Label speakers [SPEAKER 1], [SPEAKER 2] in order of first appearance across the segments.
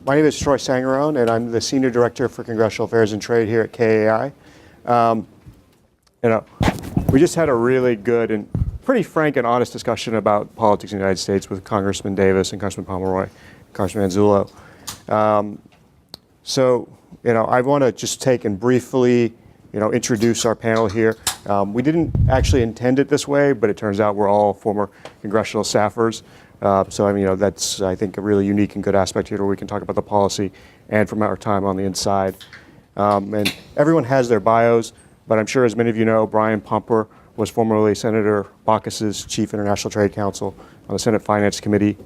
[SPEAKER 1] My name is Stangarone, and I'm the Senior Director for Congressional Affairs and Trade here at KAI. We just had a really good and pretty frank and honest discussion about politics in the United States with Congressman Davis and Congressman Pomper, Congressman Manzullo. I want to just take and briefly, introduce our panel here. We didn't actually intend it this way, but it turns out we're all former congressional staffers. That's, I think, a really unique and good aspect here where we can talk about the policy and from our time on the inside. And everyone has their bios, but I'm sure as many of you know, Brian Pomper was formerly Senator Baucus's Chief International Trade Counsel on the Senate Finance Committee.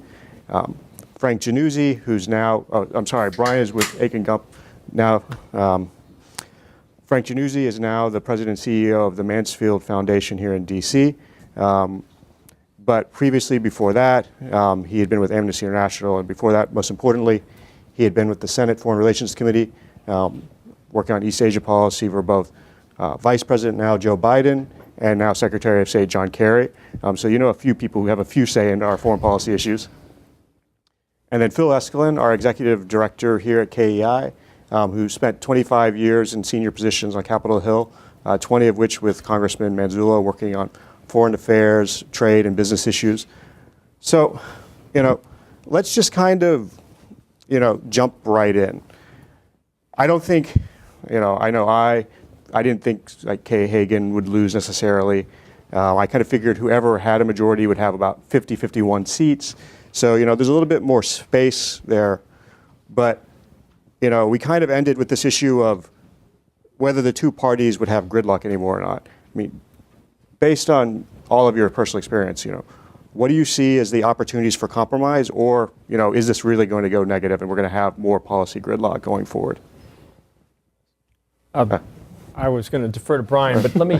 [SPEAKER 1] Frank Jannuzi, who's now, Brian is with Akin Gump now. Frank Jannuzi is now the President and CEO of the Mansfield Foundation here in DC. But previously, before that, he had been with Amnesty International, and before that, most importantly, he had been with the Senate Foreign Relations Committee, working on East Asia policy for both Vice President now Joe Biden and now Secretary of State John Kerry. So a few people who have a few say in our foreign policy issues. And then Phil Eskeland, our Executive Director here at KEI, who spent 25 years in senior positions on Capitol Hill, 20 of which with Congressman Manzullo, working on foreign affairs, trade, and business issues. So, let's just kind of, jump right in. I don't think, I didn't think like Kay Hagan would lose necessarily. I kind of figured whoever had a majority would have about 50, 51 seats. So, there's a little bit more space there. But, we kind of ended with this issue of whether the two parties would have gridlock anymore or not. I mean, based on all of your personal experience, what do you see as the opportunities for compromise, or, is this really going to go negative and we're going to have more policy gridlock going forward?
[SPEAKER 2] I was going to defer to Brian, but let me,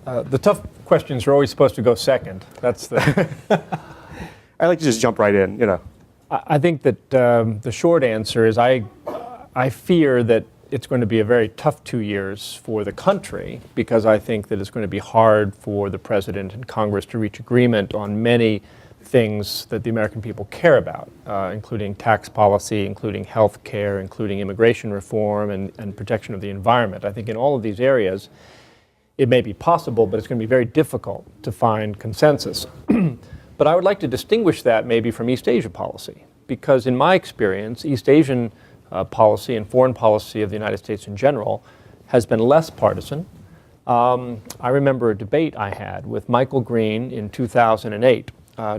[SPEAKER 2] the tough questions are always supposed to go second. That's the...
[SPEAKER 1] I like to just jump right in,
[SPEAKER 2] I think that the short answer is I fear that it's going to be a very tough 2 years for the country, because I think that it's going to be hard for the President and Congress to reach agreement on many things that the American people care about, including tax policy, including health care, including immigration reform and protection of the environment. I think in all of these areas, it may be possible, but it's going to be very difficult to find consensus. But I would like to distinguish that maybe from East Asia policy, because in my experience, East Asian policy and foreign policy of the United States in general has been less partisan. I remember a debate I had with Michael Green in 2008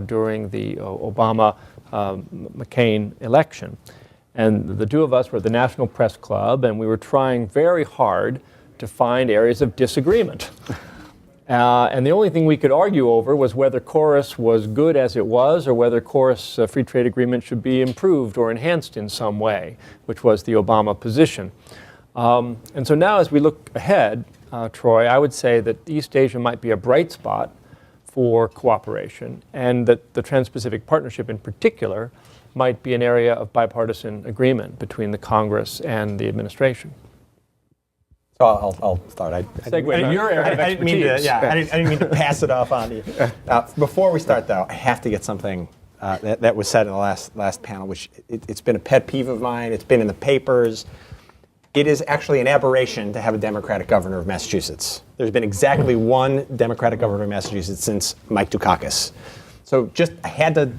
[SPEAKER 2] during the Obama-McCain election. And the two of us were at the National Press Club, and we were trying very hard to find areas of disagreement. And the only thing we could argue over was whether KORUS was good as it was, or whether KORUS free trade agreement should be improved or enhanced in some way, which was the Obama position. And so now as we look ahead, Troy, I would say that East Asia might be a bright spot for cooperation, and that the Trans-Pacific Partnership in particular might be an area of bipartisan agreement between the Congress and the administration.
[SPEAKER 3] So I'll start. I didn't mean to pass it off on you. Before we start, though, I have to get something that was said in the last panel, which it's been a pet peeve of mine. It's been in the papers. It is actually an aberration to have a Democratic governor of Massachusetts. There's been exactly one Democratic governor of Massachusetts since Mike Dukakis. So I had to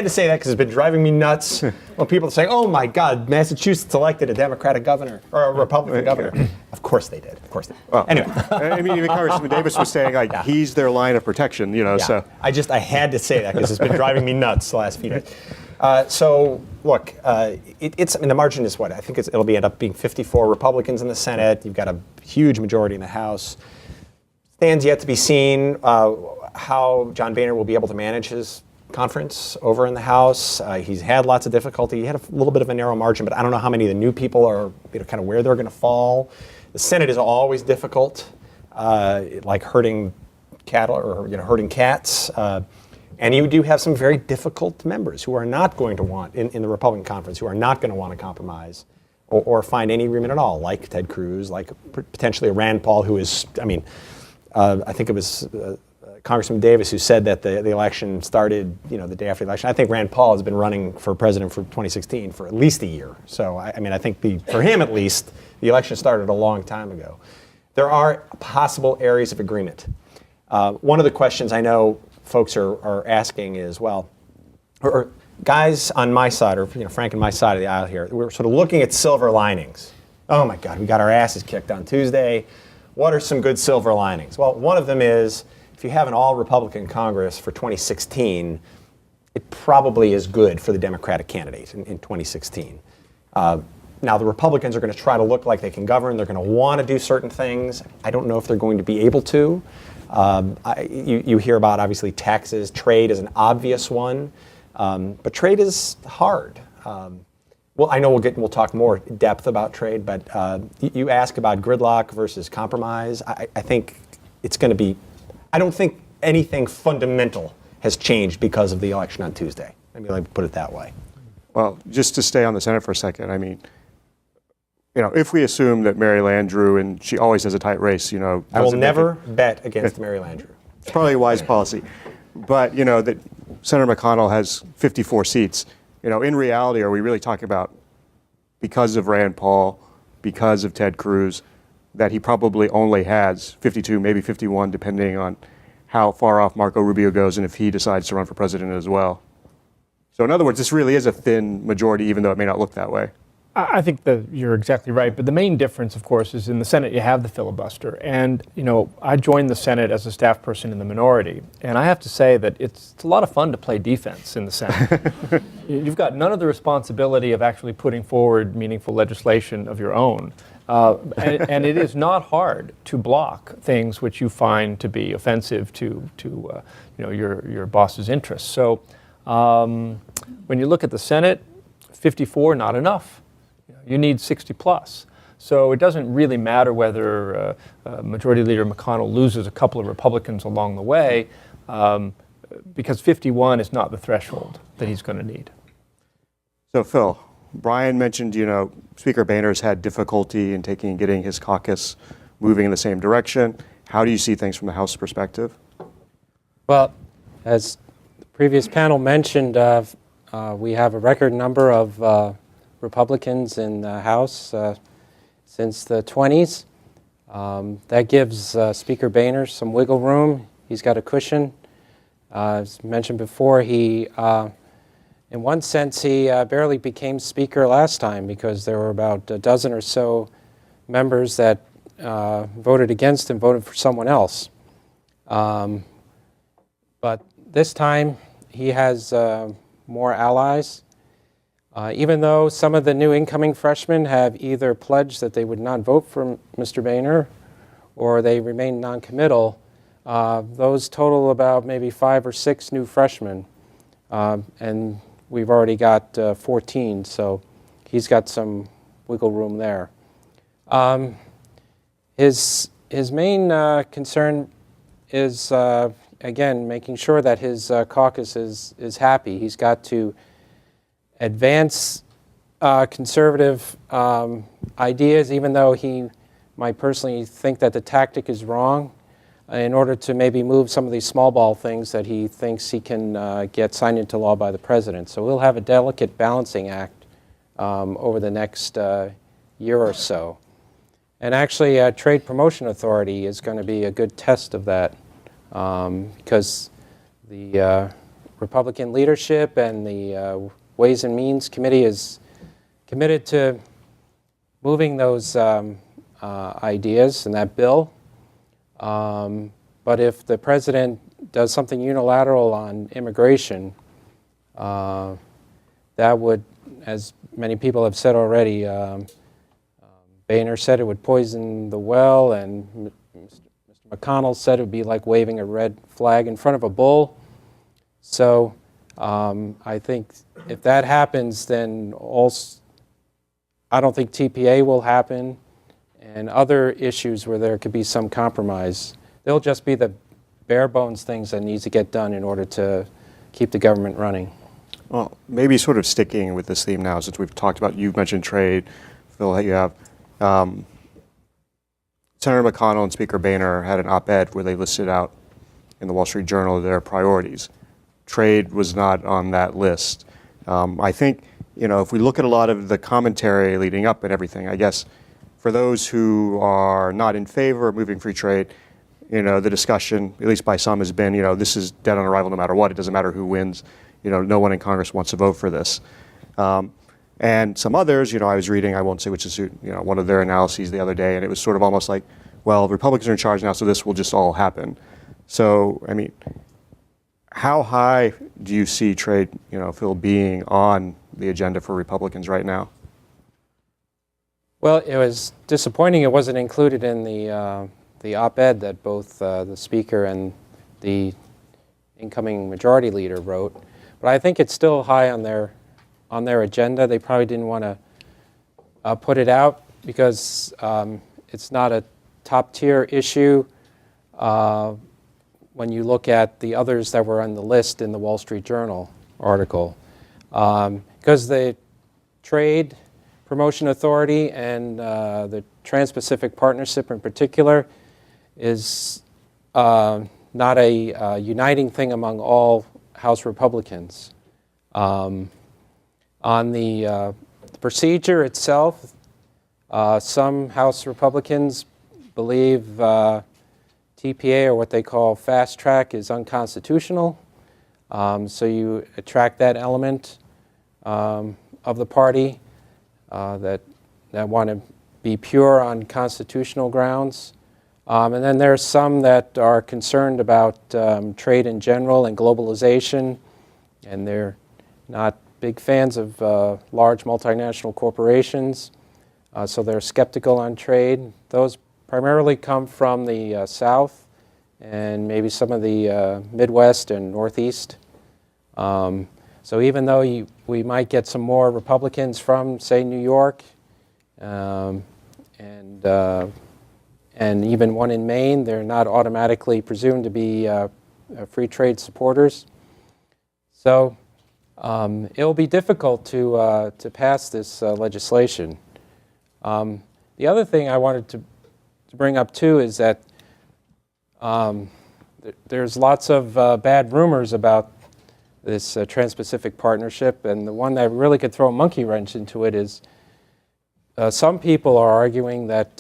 [SPEAKER 3] say that because it's been driving me nuts when people say, "Oh my God, Massachusetts elected a Democratic governor or a Republican governor." Of course they did. Of course they did.
[SPEAKER 1] Well,
[SPEAKER 3] anyway,
[SPEAKER 1] I mean, even Congressman Davis was saying he's their line of protection, So
[SPEAKER 3] I had to say that because it's been driving me nuts the last few days. So look, the margin is what I think it'll end up being 54 Republicans in the Senate. You've got a huge majority in the House. Stands yet to be seen how John Boehner will be able to manage his conference over in the House. He's had lots of difficulty. He had a little bit of a narrow margin, but I don't know how many of the new people are, kind of where they're going to fall. The Senate is always difficult, like herding cattle or herding cats. And you do have some very difficult members who are not going to want, in the Republican conference, who are not going to want to compromise or find any agreement at all, like Ted Cruz, like potentially a Rand Paul, who is, I think it was Congressman Davis, who said that the election started, the day after the election. I think Rand Paul has been running for president for 2016 for at least a year. So, I think for him at least, the election started a long time ago. There are possible areas of agreement. One of the questions I know folks are asking is, well, or guys on my side, or Frank and my side of the aisle here, we're sort of looking at silver linings. Oh my God, we got our asses kicked on Tuesday. What are some good silver linings? Well, one of them is, if you have an all-Republican Congress for 2016, it probably is good for the Democratic candidate in 2016. Now, the Republicans are going to try to look like they can govern. They're going to want to do certain things. I don't know if they're going to be able to. You hear about, obviously, taxes. Trade is an obvious one. But trade is hard. Well, I know we'll talk more in depth about trade, but you ask about gridlock versus compromise. I think it's going to be, I don't think anything fundamental has changed because of the election on Tuesday. Let me put it that way.
[SPEAKER 1] Well, just to stay on the Senate for a second, if we assume that Mary Landrieu, and she always has a tight race,
[SPEAKER 3] I will never bet against Mary Landrieu.
[SPEAKER 1] It's probably a wise policy. But, that Senator McConnell has 54 seats. In reality, are we really talking about, because of Rand Paul, because of Ted Cruz, that he probably only has 52, maybe 51, depending on how far off Marco Rubio goes and if he decides to run for president as well. So in other words, this really is a thin majority, even though it may not look that way.
[SPEAKER 2] I think that you're exactly right, but the main difference, of course, is in the Senate you have the filibuster. And, I joined the Senate as a staff person in the minority, and I have to say that it's a lot of fun to play defense in the Senate. You've got none of the responsibility of actually putting forward meaningful legislation of your own. And it is not hard to block things which you find to be offensive to your boss's interests. So when you look at the Senate, 54, not enough. You need 60 plus. So it doesn't really matter whether Majority Leader McConnell loses a couple of Republicans along the way, because 51 is not the threshold that he's going to need.
[SPEAKER 1] So Phil, Brian mentioned, Speaker Boehner's had difficulty in getting his caucus moving in the same direction. How do you see things from the House perspective?
[SPEAKER 4] Well, as the previous panel mentioned, we have a record number of Republicans in the House since the 20s. That gives Speaker Boehner some wiggle room. He's got a cushion. As mentioned before, in one sense, he barely became Speaker last time because there were about a dozen or so members that voted against him, voted for someone else. But this time, he has more allies. Even though some of the new incoming freshmen have either pledged that they would not vote for Mr. Boehner or they remain non-committal, those total about maybe 5 or 6 new freshmen. And we've already got 14, so he's got some wiggle room there. His main concern is, again, making sure that his caucus is happy. He's got to advance conservative ideas, even though he might personally think that the tactic is wrong, in order to maybe move some of these small ball things that he thinks he can get signed into law by the president. So we'll have a delicate balancing act over the next year or so. And actually, Trade Promotion Authority is going to be a good test of that, because the Republican leadership and the Ways and Means Committee is committed to moving those ideas in that bill. But if the president does something unilateral on immigration, that would, as many people have said already, Boehner said it would poison the well, and Mr. McConnell said it would be like waving a red flag in front of a bull. So I think if that happens, then I don't think TPA will happen, and other issues where there could be some compromise. They'll just be the bare bones things that needs to get done in order to keep the government running.
[SPEAKER 1] Well, maybe sort of sticking with this theme now, since we've talked about, you've mentioned trade, Phil, that you have. Senator McConnell and Speaker Boehner had an op-ed where they listed out in the Wall Street Journal their priorities. Trade was not on that list. I think, if we look at a lot of the commentary leading up and everything, I guess for those who are not in favor of moving free trade, the discussion, at least by some, has been, this is dead on arrival no matter what. It doesn't matter who wins. No one in Congress wants to vote for this. And some others, I was reading, I won't say which is, one of their analyses the other day, and it was sort of almost like, well, Republicans are in charge now, so this will just all happen. So, how high do you see trade, Phil, being on the agenda for Republicans right now?
[SPEAKER 4] Well, it was disappointing it wasn't included in the op-ed that both the Speaker and the incoming Majority Leader wrote. But I think it's still high on their agenda. They probably didn't want to put it out because it's not a top-tier issue when you look at the others that were on the list in the Wall Street Journal article. Because the Trade Promotion Authority and the Trans-Pacific Partnership in particular is not a uniting thing among all House Republicans. On the procedure itself, some House Republicans believe TPA, or what they call fast track, is unconstitutional. So you attract that element of the party that want to be pure on constitutional grounds. And then there's some that are concerned about trade in general and globalization, and they're not big fans of large multinational corporations, so they're skeptical on trade. Those primarily come from the South and maybe some of the Midwest and Northeast. So even though we might get some more Republicans from, say, New York, and even one in Maine, they're not automatically presumed to be free trade supporters. So it'll be difficult to pass this legislation. The other thing I wanted to bring up too is that there's lots of bad rumors about this Trans-Pacific Partnership, and the one that really could throw a monkey wrench into it is some people are arguing that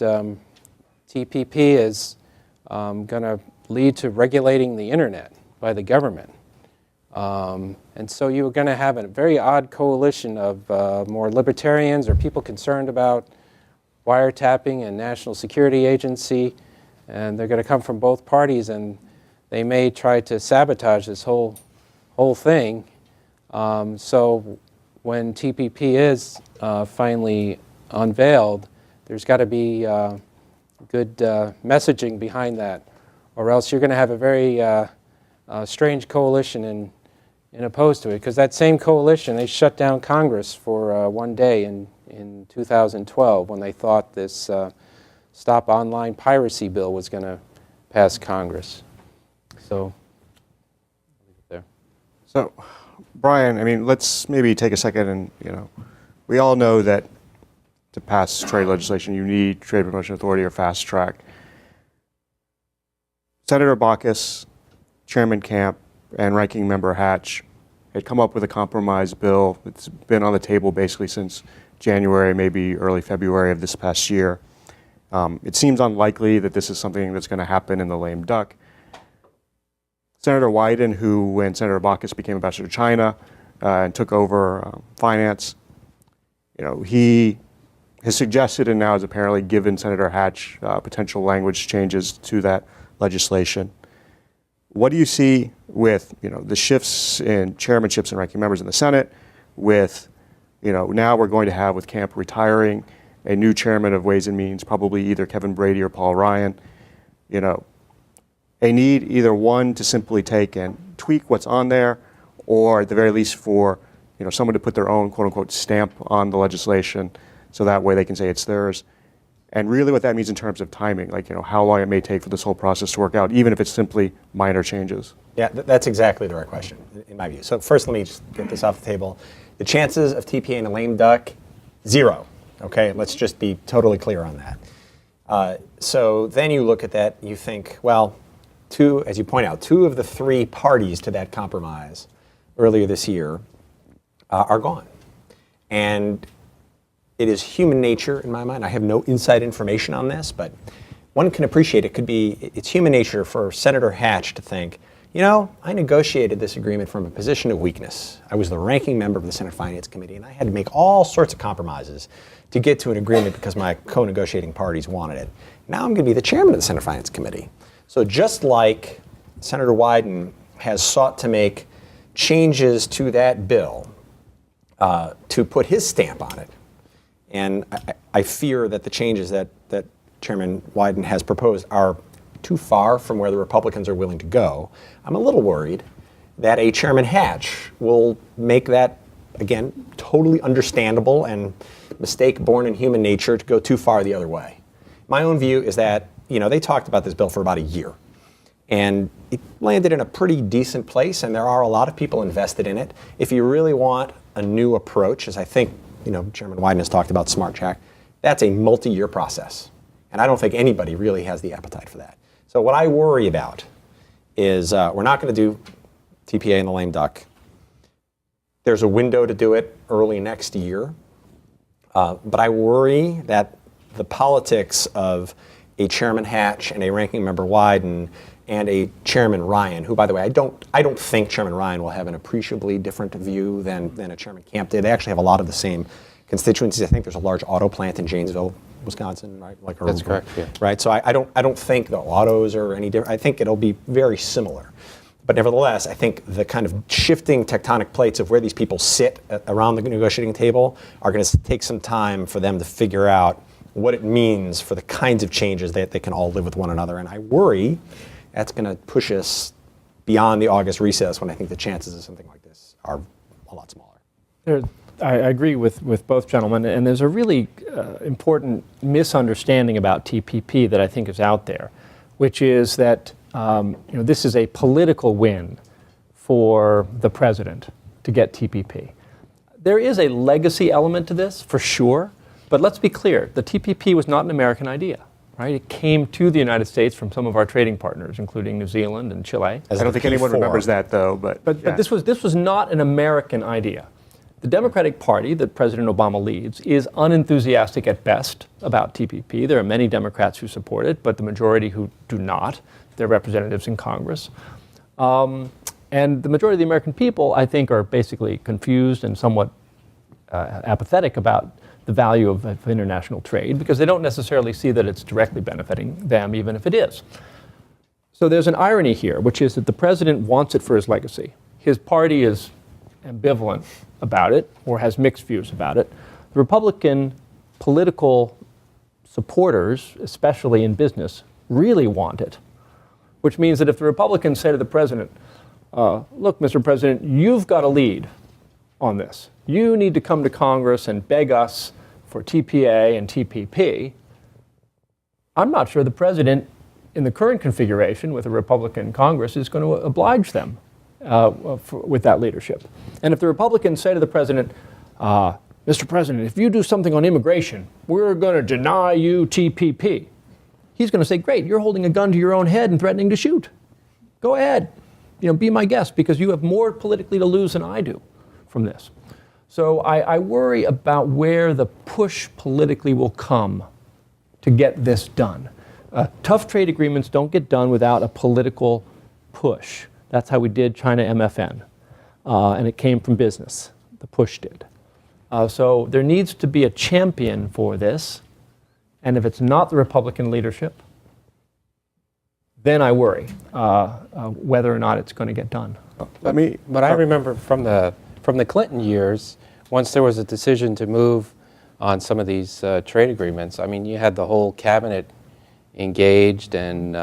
[SPEAKER 4] TPP is going to lead to regulating the internet by the government. And so you're going to have a very odd coalition of more libertarians or people concerned about wiretapping and National Security Agency, and they're going to come from both parties, and they may try to sabotage this whole thing. So when TPP is finally unveiled, there's got to be good messaging behind that, or else you're going to have a very strange coalition in opposed to it. Because that same coalition, they shut down Congress for one day in 2012 when they thought this Stop Online Piracy bill was going to pass Congress. So, I'll leave it there.
[SPEAKER 1] So, Brian, let's maybe take a second and, we all know that to pass trade legislation, you need Trade Promotion Authority or fast track. Senator Baucus, Chairman Camp, and Ranking Member Hatch had come up with a compromise bill that's been on the table basically since January, maybe early February of this past year. It seems unlikely that this is something that's going to happen in the lame duck. Senator Wyden, who, when Senator Baucus became ambassador to China and took over finance, he has suggested and now has apparently given Senator Hatch potential language changes to that legislation. What do you see with the shifts in chairmanships and ranking members in the Senate, with now we're going to have with Camp retiring a new chairman of Ways and Means, probably either Kevin Brady or Paul Ryan, a need either one to simply take and tweak what's on there, or at the very least for someone to put their own quote unquote stamp on the legislation, so that way they can say it's theirs. And really what that means in terms of timing, like how long it may take for this whole process to work out, even if it's simply minor changes.
[SPEAKER 3] Yeah, that's exactly the right question, in my view. So first, let me just get this off the table. The chances of TPA in a lame duck, 0. Okay, let's just be totally clear on that. So then you look at that, you think, well, as you point out, two of the three parties to that compromise earlier this year are gone. And it is human nature in my mind. I have no inside information on this, but one can appreciate it's human nature for Senator Hatch to think, I negotiated this agreement from a position of weakness. I was the ranking member of the Senate Finance Committee, and I had to make all sorts of compromises to get to an agreement because my co-negotiating parties wanted it. Now I'm going to be the chairman of the Senate Finance Committee. So just like Senator Wyden has sought to make changes to that bill to put his stamp on it, and I fear that the changes that Chairman Wyden has proposed are too far from where the Republicans are willing to go, I'm a little worried that a Chairman Hatch will make that, again, totally understandable and mistake born in human nature to go too far the other way. My own view is that, they talked about this bill for about a year, and it landed in a pretty decent place, and there are a lot of people invested in it. If you really want a new approach, as I think, Chairman Wyden has talked about Smart Track, that's a multi-year process. And I don't think anybody really has the appetite for that. So what I worry about is we're not going to do TPA in the lame duck. There's a window to do it early next year. But I worry that the politics of a Chairman Hatch and a Ranking Member Wyden and a Chairman Ryan, who, by the way, I don't think Chairman Ryan will have an appreciably different view than a Chairman Camp did. They actually have a lot of the same constituencies. I think there's a large auto plant in Janesville, Wisconsin, right?
[SPEAKER 4] That's correct, yeah.
[SPEAKER 3] Right, so I don't think the autos are any different. I think it'll be very similar. But nevertheless, I think the kind of shifting tectonic plates of where these people sit around the negotiating table are going to take some time for them to figure out what it means for the kinds of changes that they can all live with one another. And I worry that's going to push us beyond the August recess, when I think the chances of something like this are a lot smaller.
[SPEAKER 2] I agree with both gentlemen, and there's a really important misunderstanding about TPP that I think is out there, which is that this is a political win for the president to get TPP. There is a legacy element to this, for sure, but let's be clear, the TPP was not an American idea, right? It came to the United States from some of our trading partners, including New Zealand and Chile.
[SPEAKER 1] I don't think anyone remembers that, though. But yeah.
[SPEAKER 2] this was not an American idea. The Democratic Party that President Obama leads is unenthusiastic at best about TPP. There are many Democrats who support it, but the majority who do not. They're representatives in Congress. And the majority of the American people, I think, are basically confused and somewhat apathetic about the value of international trade, because they don't necessarily see that it's directly benefiting them, even if it is. So there's an irony here, which is that the president wants it for his legacy. His party is ambivalent about it, or has mixed views about it. The Republican political supporters, especially in business, really want it, which means that if the Republicans say to the president, look, Mr. President, you've got a lead on this. You need to come to Congress and beg us for TPA and TPP. I'm not sure the president, in the current configuration with a Republican Congress, is going to oblige them with that leadership. And if the Republicans say to the president, Mr. President, if you do something on immigration, we're going to deny you TPP. He's going to say, great, you're holding a gun to your own head and threatening to shoot. Go ahead, be my guest, because you have more politically to lose than I do from this. So I worry about where the push politically will come to get this done. Tough trade agreements don't get done without a political push. That's how we did China MFN, and it came from business. The push did. So there needs to be a champion for this, and if it's not the Republican leadership, then I worry whether or not it's going to get done.
[SPEAKER 4] But I remember from the Clinton years, once there was a decision to move on some of these trade agreements, you had the whole cabinet engaged and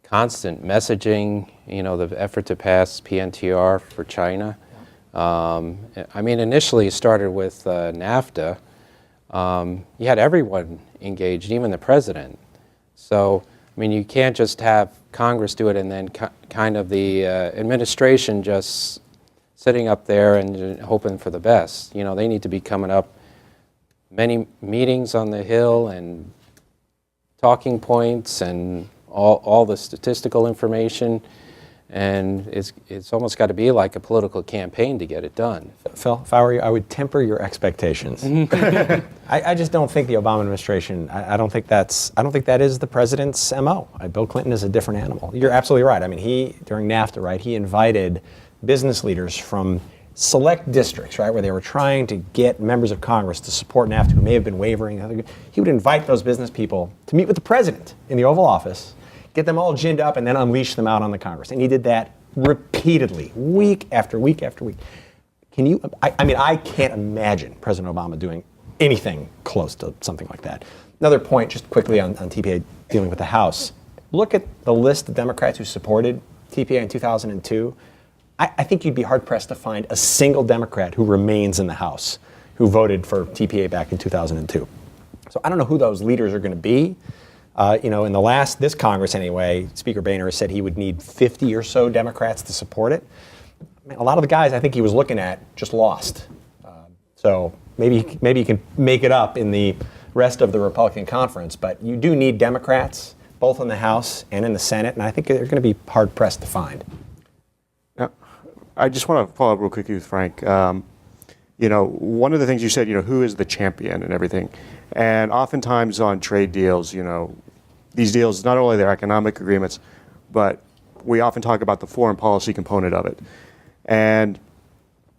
[SPEAKER 4] constant messaging, the effort to pass PNTR for China. Initially it started with NAFTA. You had everyone engaged, even the president. So, you can't just have Congress do it and then kind of the administration just sitting up there and hoping for the best. They need to be coming up many meetings on the Hill and talking points and all the statistical information, and it's almost got to be like a political campaign to get it done.
[SPEAKER 3] Phil, if I were you, I would temper your expectations. I just don't think the Obama administration. I don't think that is the president's MO. Bill Clinton is a different animal. You're absolutely right. I mean, during NAFTA, right, he invited business leaders from select districts, right, where they were trying to get members of Congress to support NAFTA who may have been wavering. He would invite those business people to meet with the president in the Oval Office, get them all ginned up, and then unleash them out on the Congress. And he did that repeatedly, week after week after week. I can't imagine President Obama doing anything close to something like that. Another point, just quickly on TPA dealing with the House. Look at the list of Democrats who supported TPA in 2002. I think you'd be hard-pressed to find a single Democrat who remains in the House who voted for TPA back in 2002. So I don't know who those leaders are going to be. In this Congress anyway, Speaker Boehner has said he would need 50 or so Democrats to support it. I mean, a lot of the guys I think he was looking at just lost. So maybe he can make it up in the rest of the Republican conference. But you do need Democrats, both in the House and in the Senate, and I think they're going to be hard-pressed to find.
[SPEAKER 1] I just want to follow up real quickly with Frank. One of the things you said, who is the champion and everything. And oftentimes on trade deals, these deals, not only their economic agreements, but we often talk about the foreign policy component of it. And,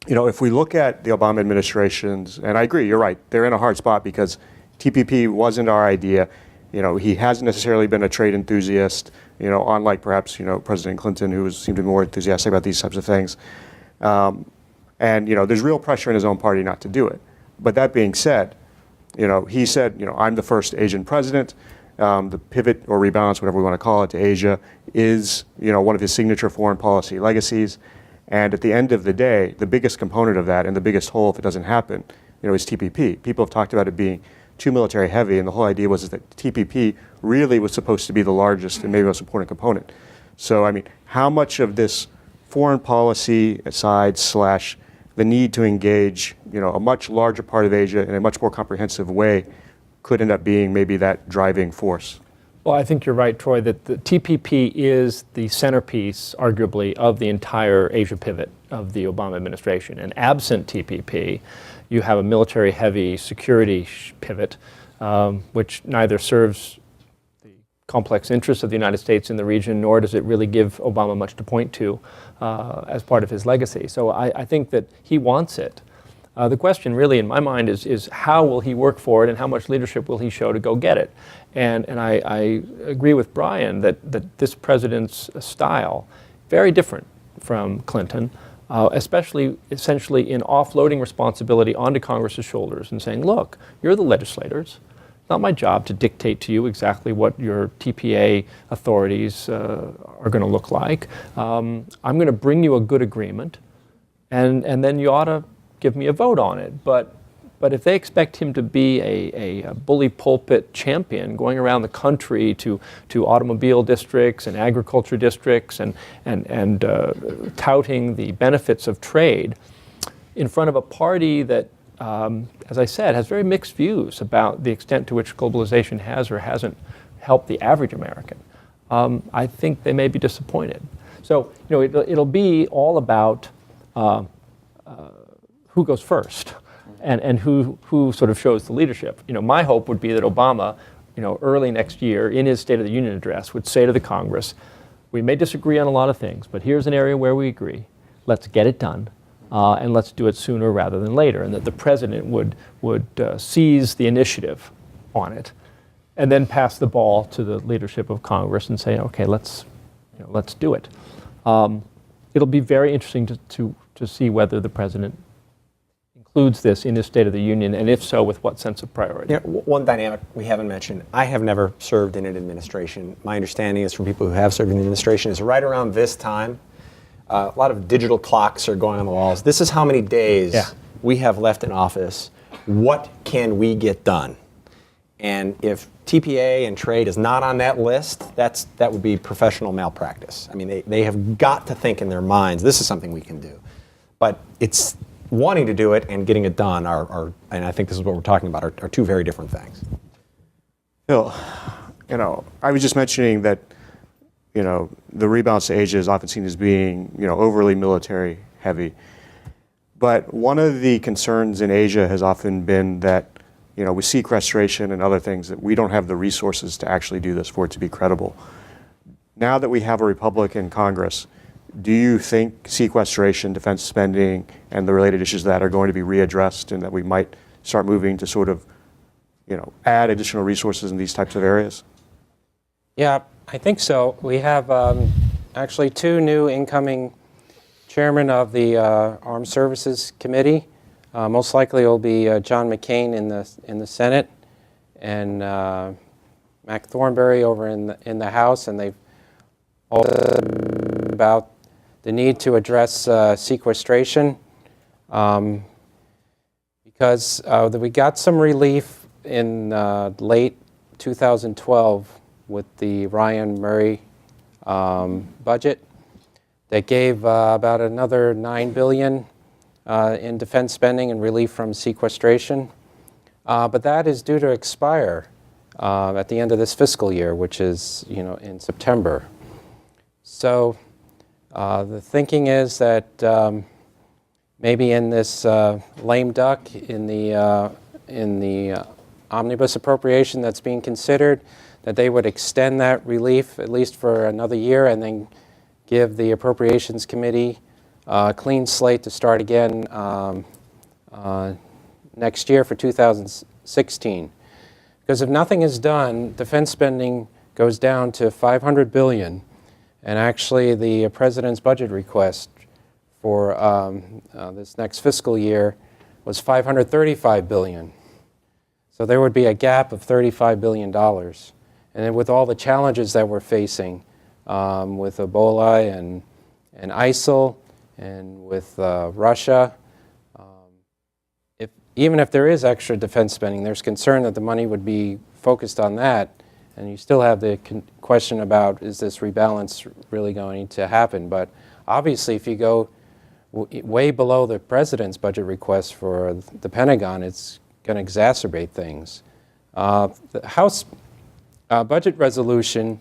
[SPEAKER 1] if we look at the Obama administration's, and I agree, you're right, they're in a hard spot because TPP wasn't our idea. He hasn't necessarily been a trade enthusiast, unlike perhaps, President Clinton, who seemed to be more enthusiastic about these types of things. And, there's real pressure in his own party not to do it. But that being said, he said, I'm the first Asian president. The pivot or rebalance, whatever we want to call it, to Asia is, one of his signature foreign policy legacies. And at the end of the day, the biggest component of that and the biggest hole if it doesn't happen, is TPP. People have talked about it being too military heavy, and the whole idea was that TPP really was supposed to be the largest and maybe most important component. So, how much of this foreign policy side / the need to engage, a much larger part of Asia in a much more comprehensive way could end up being maybe that driving force?
[SPEAKER 2] Well, I think you're right, Troy, that the TPP is the centerpiece, arguably, of the entire Asia pivot of the Obama administration. And absent TPP, you have a military-heavy security pivot, which neither serves the complex interests of the United States in the region, nor does it really give Obama much to point to as part of his legacy. So I think that he wants it. The question really in my mind is how will he work for it and how much leadership will he show to go get it? And I agree with Brian that this president's style, very different from Clinton, essentially in offloading responsibility onto Congress's shoulders and saying, look, you're the legislators. It's not my job to dictate to you exactly what your TPA authorities are going to look like. I'm going to bring you a good agreement, and then you ought to give me a vote on it. But if they expect him to be a bully pulpit champion going around the country to automobile districts and agriculture districts and touting the benefits of trade in front of a party that, as I said, has very mixed views about the extent to which globalization has or hasn't helped the average American, I think they may be disappointed. So, it'll be all about who goes first and who sort of shows the leadership. My hope would be that Obama, early next year in his State of the Union address would say to the Congress, we may disagree on a lot of things, but here's an area where we agree. Let's get it done, and let's do it sooner rather than later, and that the president would seize the initiative on it and then pass the ball to the leadership of Congress and say, okay, let's do it. It'll be very interesting to see whether the president includes this in his State of the Union, and if so, with what sense of priority?
[SPEAKER 3] One dynamic we haven't mentioned, I have never served in an administration. My understanding is from people who have served in the administration is right around this time, a lot of digital clocks are going on the walls. This is how many days we have left in office. What can we get done? And if TPA and trade is not on that list, that would be professional malpractice. They have got to think in their minds, this is something we can do. But it's wanting to do it and getting it done are and I think this is what we're talking about, are two very different things.
[SPEAKER 1] Phil, I was just mentioning that the rebalance to Asia is often seen as being, overly military heavy. But one of the concerns in Asia has often been that, with sequestration and other things, that we don't have the resources to actually do this for it to be credible. Now that we have a Republican Congress, do you think sequestration, defense spending, and the related issues that are going to be readdressed, and that we might start moving to sort of, add additional resources in these types of areas?
[SPEAKER 4] Yeah, I think so. We have actually two new incoming chairmen of the Armed Services Committee. Most likely it will be John McCain in the Senate and Mac Thornberry over in the House, and they've all about the need to address sequestration because we got some relief in late 2012 with the Ryan Murray budget that gave about another $9 billion in defense spending and relief from sequestration. But that is due to expire at the end of this fiscal year, which is in September. So the thinking is that maybe in this lame duck in the omnibus appropriation that's being considered, that they would extend that relief at least for another year and then give the Appropriations Committee a clean slate to start again next year for 2016. Because if nothing is done, defense spending goes down to $500 billion. And actually, the President's budget request for this next fiscal year was $535 billion. So there would be a gap of $35 billion. And then with all the challenges that we're facing with Ebola and ISIL and with Russia, even if there is extra defense spending, there's concern that the money would be focused on that. And you still have the question about, is this rebalance really going to happen? But obviously, if you go way below the President's budget request for the Pentagon, it's going to exacerbate things. The House budget resolution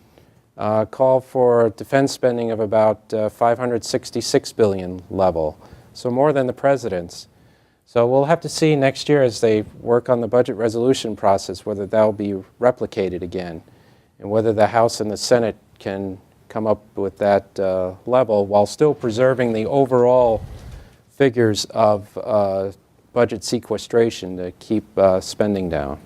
[SPEAKER 4] called for defense spending of about $566 billion level, so more than the President's. So we'll have to see next year as they work on the budget resolution process whether that will be replicated again and whether the House and the Senate can come up with that level while still preserving the overall figures of budget sequestration to keep spending down.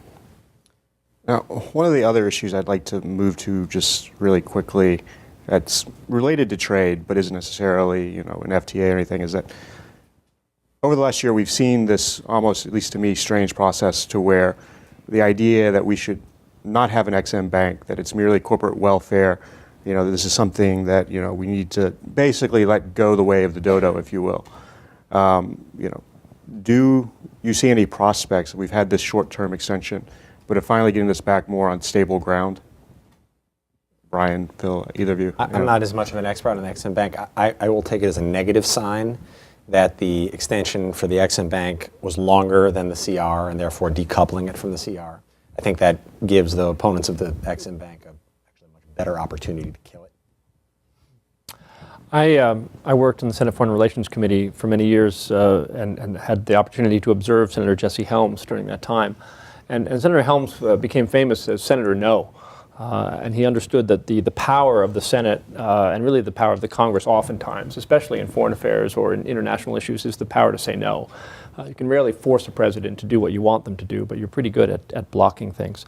[SPEAKER 1] Now, one of the other issues I'd like to move to just really quickly that's related to trade but isn't necessarily, an FTA or anything, is that over the last year we've seen this almost, at least to me, strange process to where the idea that we should not have an XM bank, that it's merely corporate welfare, this is something that, we need to basically let go the way of the dodo, if you will. Do you see any prospects? We've had this short-term extension, but of finally getting this back more on stable ground? Brian, Phil, either of you?
[SPEAKER 3] I'm not as much of an expert on the XM Bank. I will take it as a negative sign that the extension for the XM Bank was longer than the CR and therefore decoupling it from the CR. I think that gives the opponents of the XM Bank actually a much better opportunity to kill it.
[SPEAKER 2] I worked in the Senate Foreign Relations Committee for many years and had the opportunity to observe Senator Jesse Helms during that time. And Senator Helms became famous as Senator No. And he understood that the power of the Senate and really the power of the Congress oftentimes, especially in foreign affairs or in international issues, is the power to say no. You can rarely force a president to do what you want them to do, but you're pretty good at blocking things.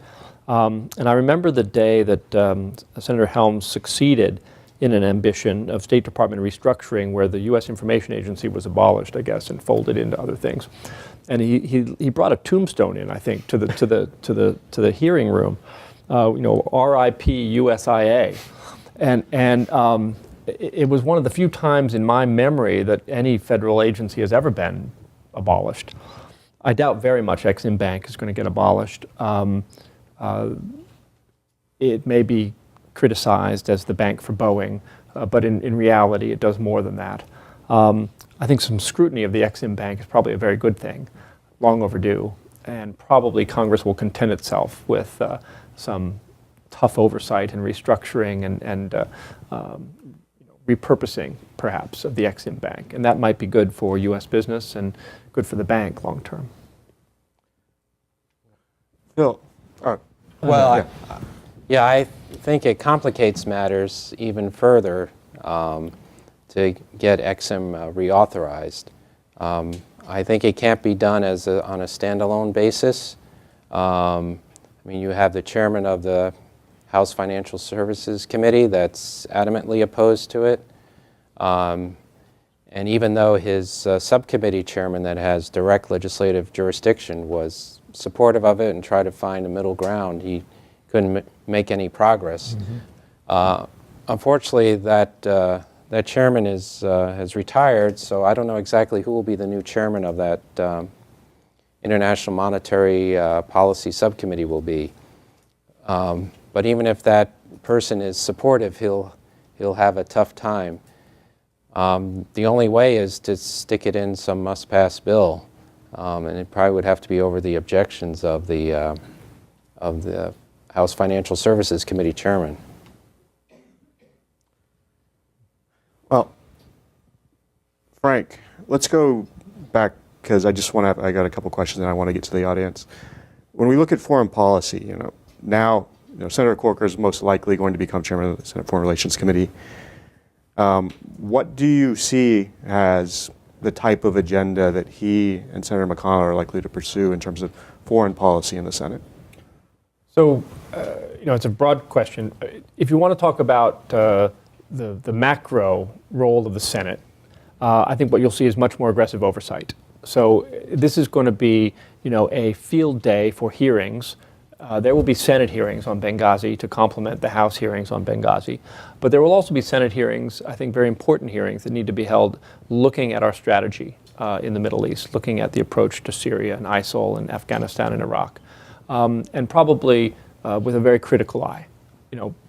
[SPEAKER 2] And I remember the day that Senator Helms succeeded in an ambition of State Department restructuring where the U.S. Information Agency was abolished, I guess, and folded into other things. And he brought a tombstone in, I think, to the hearing room. R.I.P. USIA, and it was one of the few times in my memory that any federal agency has ever been abolished. I doubt very much Exim Bank is going to get abolished. It may be criticized as the bank for Boeing, but in reality, it does more than that. I think some scrutiny of the Exim Bank is probably a very good thing, long overdue, and probably Congress will content itself with some tough oversight and restructuring and repurposing, perhaps, of the Ex-Im Bank. And that might be good for U.S. business and good for the bank long term.
[SPEAKER 1] Phil,
[SPEAKER 4] Well, yeah, I think it complicates matters even further to get Ex-Im reauthorized. I think it can't be done on a standalone basis. I mean, you have the chairman of the House Financial Services Committee that's adamantly opposed to it. And even though his subcommittee chairman that has direct legislative jurisdiction was supportive of it and tried to find a middle ground, he couldn't make any progress. Unfortunately, that chairman has retired, so I don't know exactly who will be the new chairman of that International Monetary Policy Subcommittee will be. But even if that person is supportive, he'll have a tough time. The only way is to stick it in some must-pass bill, and it probably would have to be over the objections of the House Financial Services Committee chairman.
[SPEAKER 1] well, Frank, let's go back because I got a couple questions and I want to get to the audience. When we look at foreign policy, now Senator Corker is most likely going to become chairman of the Senate Foreign Relations Committee. What do you see as the type of agenda that he and Senator McConnell are likely to pursue in terms of foreign policy in the Senate?
[SPEAKER 2] So, it's a broad question. If you want to talk about the macro role of the Senate, I think what you'll see is much more aggressive oversight. So this is going to be, a field day for hearings. There will be Senate hearings on Benghazi to complement the House hearings on Benghazi. But there will also be Senate hearings, I think very important hearings that need to be held looking at our strategy in the Middle East, looking at the approach to Syria and ISIL and Afghanistan and Iraq, and probably with a very critical eye,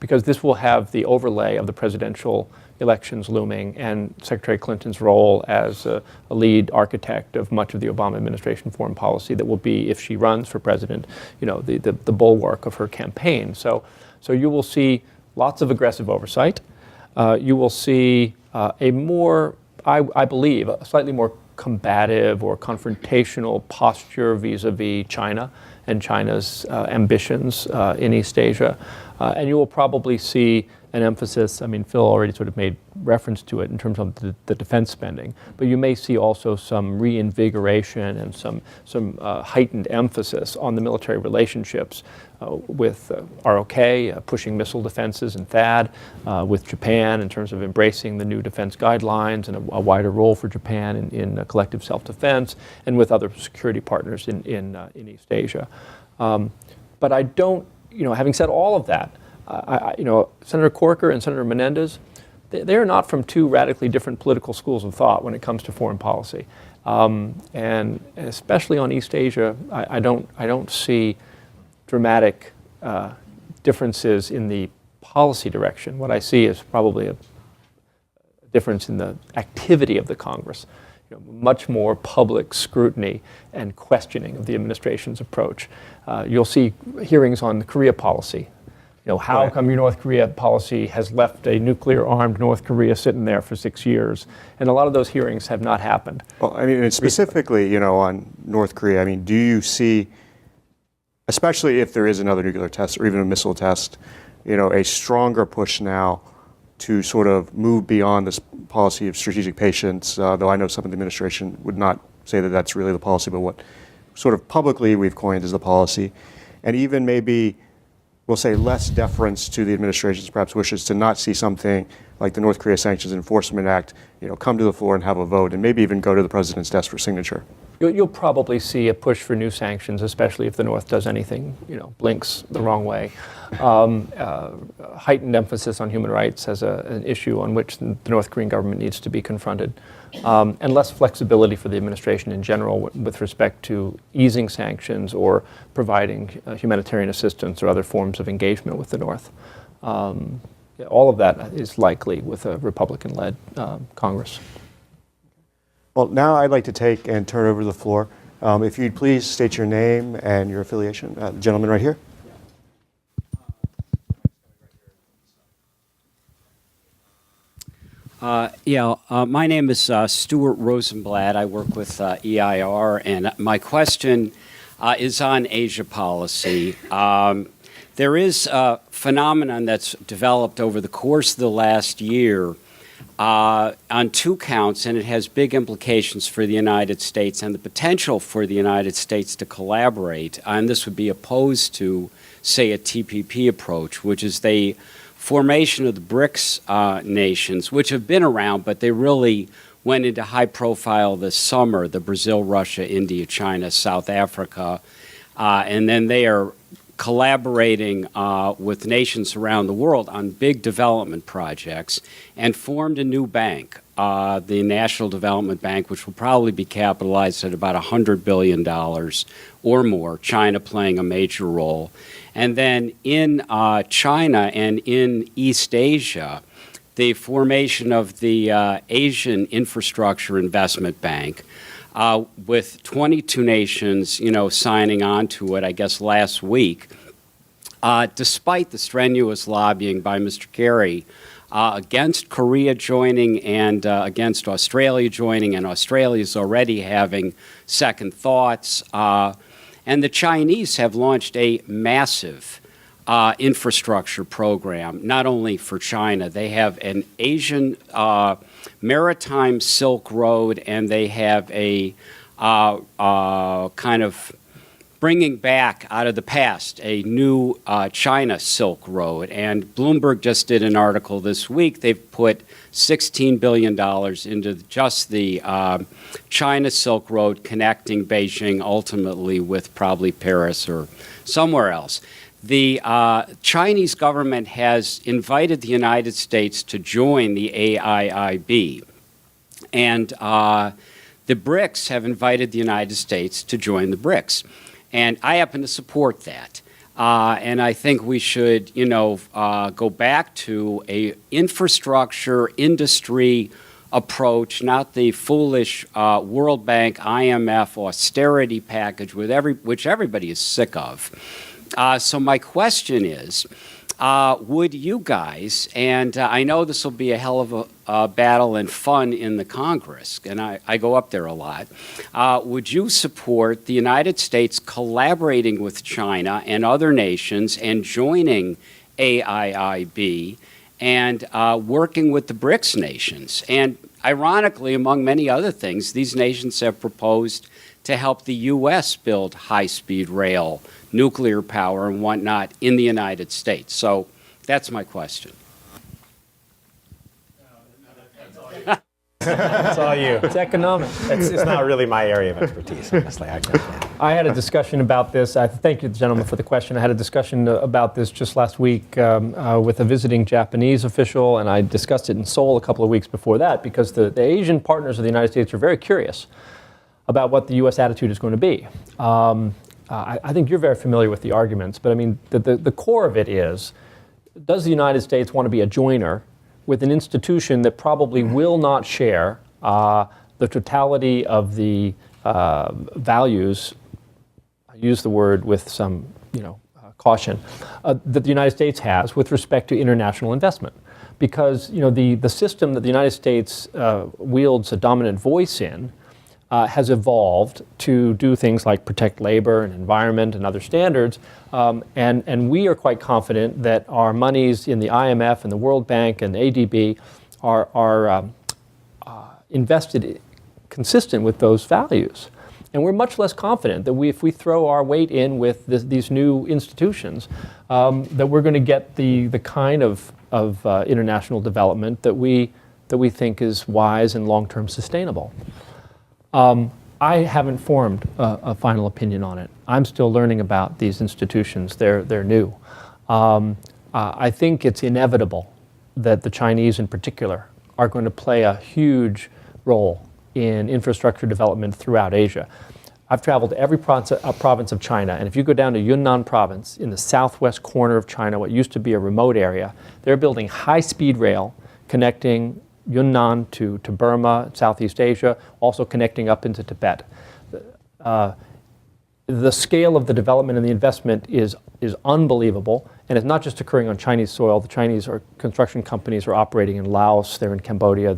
[SPEAKER 2] because this will have the overlay of the presidential elections looming and Secretary Clinton's role as a lead architect of much of the Obama administration foreign policy that will be, if she runs for president, the bulwark of her campaign. So you will see lots of aggressive oversight. You will see a more, I believe, a slightly more combative or confrontational posture vis-a-vis China and China's ambitions in East Asia. And you will probably see an emphasis, Phil already sort of made reference to it in terms of the defense spending, but you may see also some reinvigoration and some heightened emphasis on the military relationships with ROK, pushing missile defenses and THAAD, with Japan in terms of embracing the new defense guidelines and a wider role for Japan in collective self-defense, and with other security partners in East Asia. But I don't, having said all of that, Senator Corker and Senator Menendez, they are not from two radically different political schools of thought when it comes to foreign policy, and especially on East Asia, I don't see dramatic differences in the policy direction. What I see is probably a difference in the activity of the Congress. Much more public scrutiny and questioning of the administration's approach. You'll see hearings on the Korea policy. How come your North Korea policy has left a nuclear-armed North Korea sitting there for 6 years? And a lot of those hearings have not happened.
[SPEAKER 1] Well, and specifically, on North Korea, do you see, especially if there is another nuclear test or even a missile test, a stronger push now to sort of move beyond this policy of strategic patience, though I know some of the administration would not say that that's really the policy, but what sort of publicly we've coined as the policy, and even maybe we'll say less deference to the administration's perhaps wishes to not see something like the North Korea Sanctions Enforcement Act, come to the floor and have a vote, and maybe even go to the president's desk for signature.
[SPEAKER 2] You'll probably see a push for new sanctions, especially if the North does anything, blinks the wrong way. Heightened emphasis on human rights as an issue on which the North Korean government needs to be confronted. And less flexibility for the administration in general with respect to easing sanctions or providing humanitarian assistance or other forms of engagement with the North. All of that is likely with a Republican-led Congress.
[SPEAKER 1] Well, now I'd like to take and turn over the floor. If you'd please state your name and your affiliation. The gentleman right here.
[SPEAKER 5] My name is Stuart Rosenblatt. I work with EIR, and my question is on Asia policy. There is a phenomenon that's developed over the course of the last year on two counts, and it has big implications for the United States and the potential for the United States to collaborate. And this would be opposed to, say, a TPP approach, which is the formation of the BRICS nations, which have been around, but they really went into high profile this summer, the Brazil, Russia, India, China, South Africa, and then they are collaborating with nations around the world on big development projects and formed a new bank, the National Development Bank, which will probably be capitalized at about $100 billion or more, China playing a major role. And then in China and in East Asia, the formation of the Asian Infrastructure Investment Bank, with 22 nations, signing on to it, I guess, last week, despite the strenuous lobbying by Mr. Kerry against Korea joining and against Australia joining, and Australia is already having second thoughts. And the Chinese have launched a massive infrastructure program, not only for China. They have an Asian maritime Silk Road, and they have a kind of bringing back out of the past a new China Silk Road. And Bloomberg just did an article this week. They've put $16 billion into just the China Silk Road connecting Beijing ultimately with probably Paris or somewhere else. The Chinese government has invited the United States to join the AIIB, and the BRICS have invited the United States to join the BRICS. And I happen to support that. And I think we should, go back to a infrastructure industry approach, not the foolish World Bank, IMF austerity package which everybody is sick of. So my question is, would you guys, and I know this will be a hell of a battle and fun in the Congress, and I go up there a lot, would you support the United States collaborating with China and other nations and joining AIIB and working with the BRICS nations? And ironically, among many other things, these nations have proposed to help the U.S. build high-speed rail, nuclear power, and whatnot in the United States. So that's my question.
[SPEAKER 3] That's all you.
[SPEAKER 2] It's economic.
[SPEAKER 3] It's not really my area of expertise, honestly.
[SPEAKER 2] I had a discussion about this. Thank you, gentlemen, for the question. I had a discussion about this just last week with a visiting Japanese official, and I discussed it in Seoul a couple of weeks before that, because the Asian partners of the United States are very curious about what the U.S. attitude is going to be. I think you're very familiar with the arguments, but I mean, the core of it is, does the United States want to be a joiner with an institution that probably will not share the totality of the values, I use the word with some caution, that the United States has with respect to international investment? Because the system that the United States wields a dominant voice in has evolved to do things like protect labor and environment and other standards, and we are quite confident that our monies in the IMF and the World Bank and ADB are invested consistent with those values. And we're much less confident that if we throw our weight in with these new institutions, that we're going to get the kind of international development that we think is wise and long-term sustainable. I haven't formed a final opinion on it. I'm still learning about these institutions. They're new. I think it's inevitable that the Chinese in particular are going to play a huge role in infrastructure development throughout Asia. I've traveled to every province of China, and if you go down to Yunnan province in the southwest corner of China, what used to be a remote area, they're building high-speed rail connecting Yunnan to Burma, Southeast Asia, also connecting up into Tibet. the scale of the development and the investment is unbelievable, and it's not just occurring on Chinese soil. The Chinese construction companies are operating in Laos, they're in Cambodia,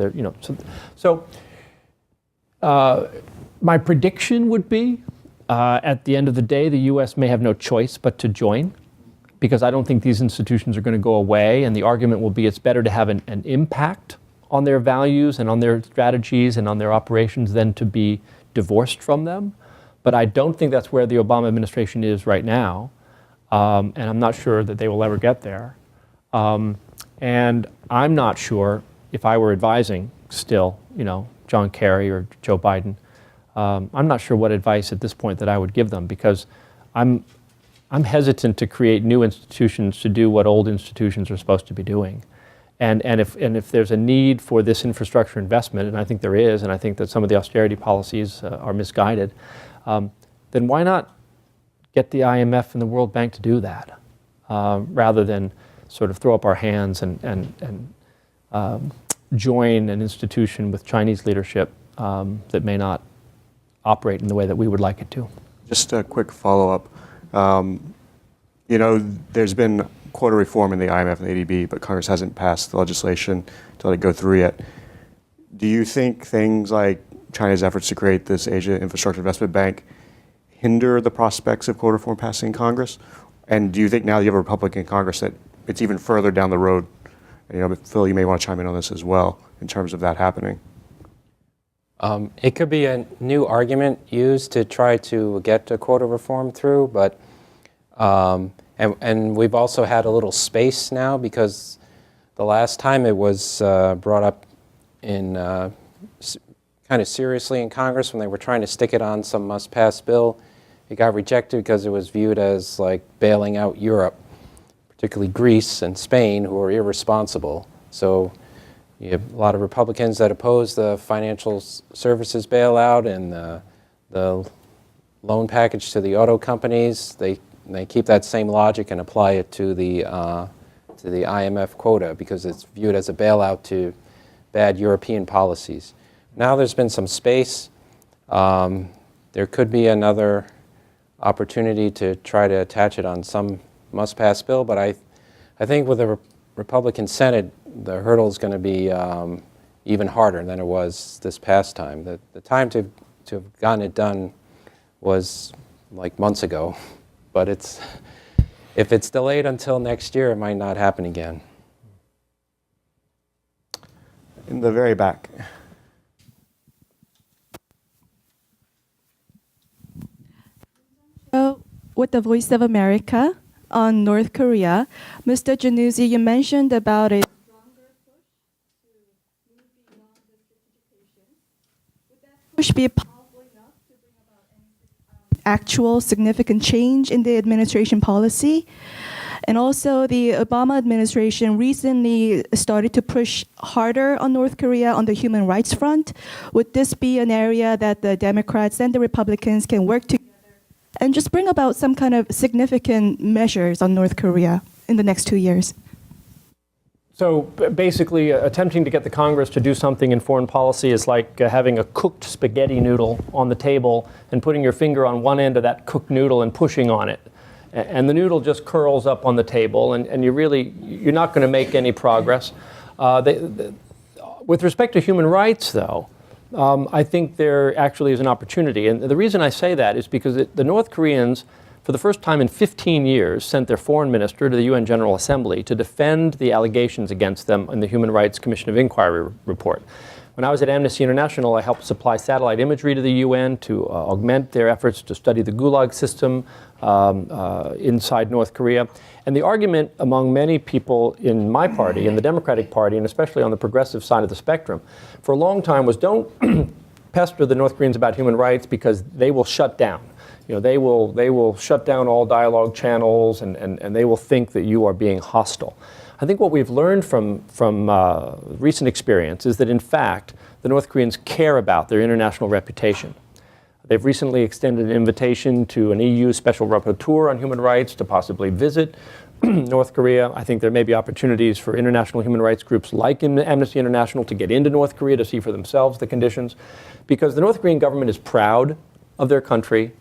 [SPEAKER 2] my prediction would be, at the end of the day, the U.S. may have no choice but to join, because I don't think these institutions are going to go away, and the argument will be it's better to have an impact on their values and on their strategies and on their operations than to be divorced from them. But I don't think that's where the Obama administration is right now, and I'm not sure that they will ever get there. And I'm not sure, if I were advising still, John Kerry or Joe Biden, I'm not sure what advice at this point that I would give them, because I'm hesitant to create new institutions to do what old institutions are supposed to be doing. And if there's a need for this infrastructure investment, and I think there is, and I think that some of the austerity policies are misguided, then why not get the IMF and the World Bank to do that, rather than sort of throw up our hands and join an institution with Chinese leadership that may not operate in the way that we would like it to.
[SPEAKER 1] Just a quick follow-up. There's been quota reform in the IMF and the ADB, but Congress hasn't passed the legislation to let it go through yet. Do you think things like China's efforts to create this Asia Infrastructure Investment Bank hinder the prospects of quota reform passing in Congress? And do you think now that you have a Republican Congress that it's even further down the road? Phil, you may want to chime in on this as well in terms of that happening.
[SPEAKER 4] It could be a new argument used to try to get a quota reform through, but and we've also had a little space now, because the last time it was brought up in kind of seriously in Congress when they were trying to stick it on some must-pass bill, it got rejected because it was viewed as like bailing out Europe, particularly Greece and Spain, who are irresponsible. So you have a lot of Republicans that oppose the financial services bailout and the loan package to the auto companies. They keep that same logic and apply it to the IMF quota, because it's viewed as a bailout to bad European policies. Now there's been some space. There could be another opportunity to try to attach it on some must-pass bill, but I think with the Republican Senate, the hurdle is going to be even harder than it was this past time. The time to have gotten it done was like months ago, but if it's delayed until next year, it might not happen again.
[SPEAKER 1] In the very back.
[SPEAKER 6] With the Voice of America on North Korea, Mr. Jannuzi, you mentioned about a stronger push to move beyond the certification. Would that push be powerful enough to bring about any actual significant change in the administration policy? And also, the Obama administration recently started to push harder on North Korea on the human rights front. Would this be an area that the Democrats and the Republicans can work together and just bring about some kind of significant measures on North Korea in the next 2 years?
[SPEAKER 2] So basically, attempting to get the Congress to do something in foreign policy is like having a cooked spaghetti noodle on the table and putting your finger on one end of that cooked noodle and pushing on it. And the noodle just curls up on the table, and you're not going to make any progress. With respect to human rights, though, I think there actually is an opportunity. And the reason I say that is because the North Koreans, for the first time in 15 years, sent their foreign minister to the UN General Assembly to defend the allegations against them in the Human Rights Commission of Inquiry report. When I was at Amnesty International, I helped supply satellite imagery to the UN to augment their efforts to study the Gulag system inside North Korea. And the argument among many people in my party, in the Democratic Party, and especially on the progressive side of the spectrum, for a long time was don't pester the North Koreans about human rights because they will shut down. They will shut down all dialogue channels and they will think that you are being hostile. I think what we've learned from recent experience is that, in fact, the North Koreans care about their international reputation. They've recently extended an invitation to an EU special rapporteur on human rights to possibly visit North Korea. I think there may be opportunities for international human rights groups like Amnesty International to get into North Korea to see for themselves the conditions, because the North Korean government is proud of their country.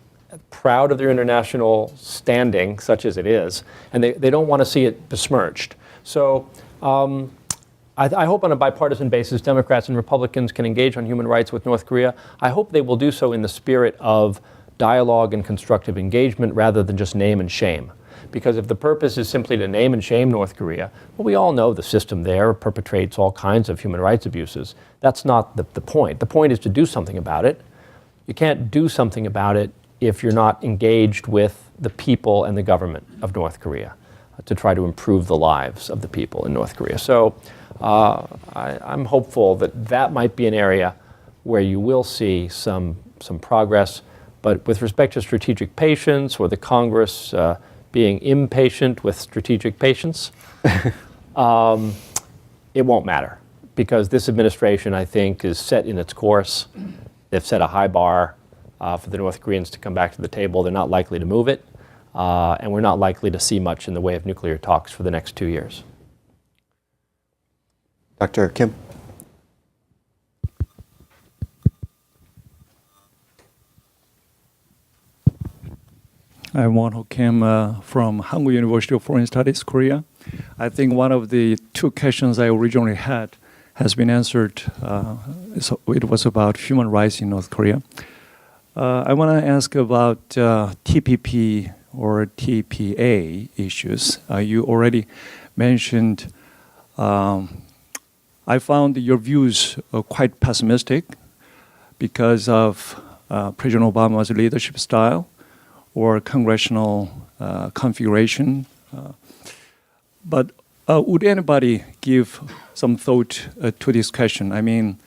[SPEAKER 2] proud of their international standing, such as it is, and they don't want to see it besmirched. So I hope on a bipartisan basis, Democrats and Republicans can engage on human rights with North Korea. I hope they will do so in the spirit of dialogue and constructive engagement rather than just name and shame. Because if the purpose is simply to name and shame North Korea, well, we all know the system there perpetrates all kinds of human rights abuses. That's not the point. The point is to do something about it. You can't do something about it if you're not engaged with the people and the government of North Korea to try to improve the lives of the people in North Korea. So I'm hopeful that that might be an area where you will see some progress. But with respect to strategic patience or the Congress being impatient with strategic patience, it won't matter. Because this administration, I think, is set in its course. They've set a high bar for the North Koreans to come back to the table. They're not likely to move it. And we're not likely to see much in the way of nuclear talks for the next 2 years.
[SPEAKER 1] Dr. Kim.
[SPEAKER 7] I'm Won-ho Kim from Hankuk University of Foreign Studies, Korea. I think one of the two questions I originally had has been answered. So it was about human rights in North Korea. I want to ask about TPP or TPA issues. You already mentioned, I found your views quite pessimistic because of President Obama's leadership style or congressional configuration. But would anybody give some thought to this question? I mean,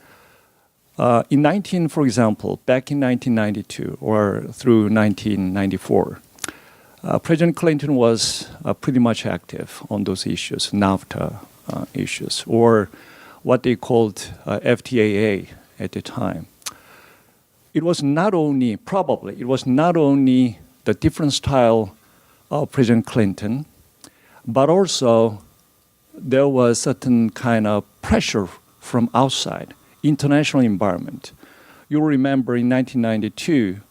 [SPEAKER 7] for example, back in 1992 or through 1994, President Clinton was pretty much active on those issues, NAFTA issues, or what they called FTAA at the time. It was not only the different style of President Clinton, but also there was certain kind of pressure from outside, international environment. You remember in 1992,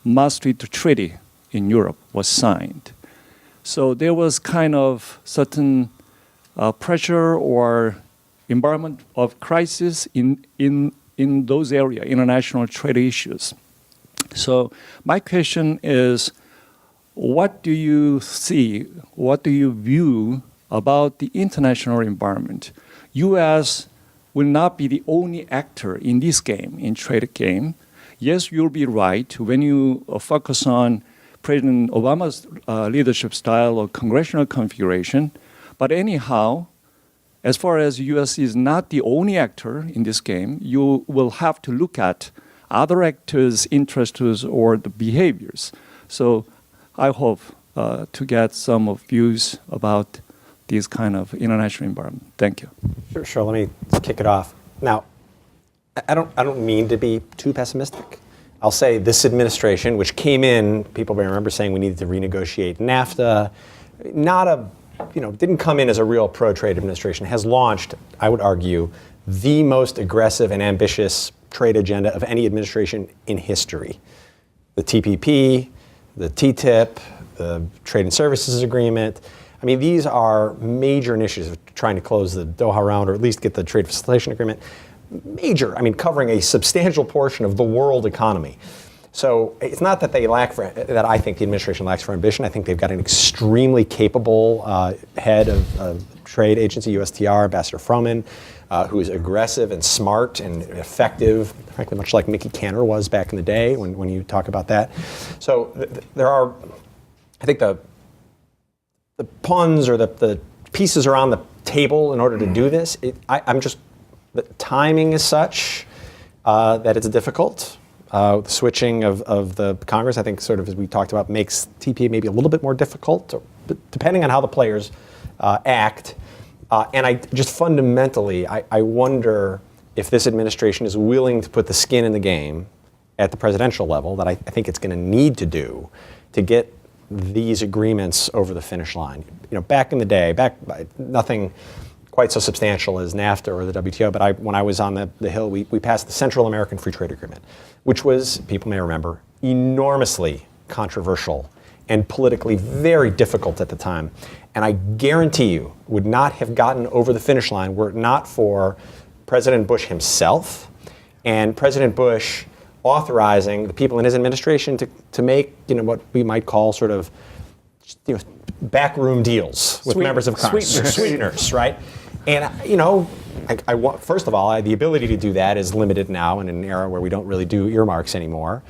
[SPEAKER 7] Maastricht Treaty in Europe was signed. So there was kind of certain pressure or environment of crisis in those areas, international trade issues. So my question is, what do you see, what do you view about the international environment? U.S. will not be the only actor in this game, in trade game. Yes, you'll be right when you focus on President Obama's leadership style or congressional configuration. But anyhow, as far as U.S. is not the only actor in this game, you will have to look at other actors' interests or the behaviors. So I hope to get some views about this kind of international environment. Thank you.
[SPEAKER 3] Sure. Let me kick it off. Now, I don't mean to be too pessimistic. I'll say this administration, which came in, people may remember saying we needed to renegotiate NAFTA, didn't come in as a real pro-trade administration, has launched, I would argue, the most aggressive and ambitious trade agenda of any administration in history. The TPP, the TTIP, the Trade and Services Agreement. I mean, these are major initiatives trying to close the Doha round or at least get the Trade Facilitation Agreement. Major, covering a substantial portion of the world economy. So it's not that that I think the administration lacks for ambition. I think they've got an extremely capable head of trade agency, USTR, Ambassador Froman, who is aggressive and smart and effective, frankly, much like Mickey Kanter was back in the day when you talk about that. So there are, I think the pawns or the pieces are on the table in order to do this. The timing is such that it's difficult. The switching of the Congress, I think, sort of as we talked about, makes TPA maybe a little bit more difficult, depending on how the players act. And I just fundamentally, I wonder if this administration is willing to put the skin in the game at the presidential level that I think it's going to need to do to get these agreements over the finish line. Back in the day, nothing quite so substantial as NAFTA or the WTO, but when I was on the Hill, we passed the Central American Free Trade Agreement, which was, people may remember, enormously controversial and politically very difficult at the time. And I guarantee you would not have gotten over the finish line were it not for President Bush himself and President Bush authorizing the people in his administration to make, what we might call sort of, backroom deals with members of Congress. Sweeteners, right? And, I want, first of all, the ability to do that is limited now in an era where we don't really do earmarks anymore.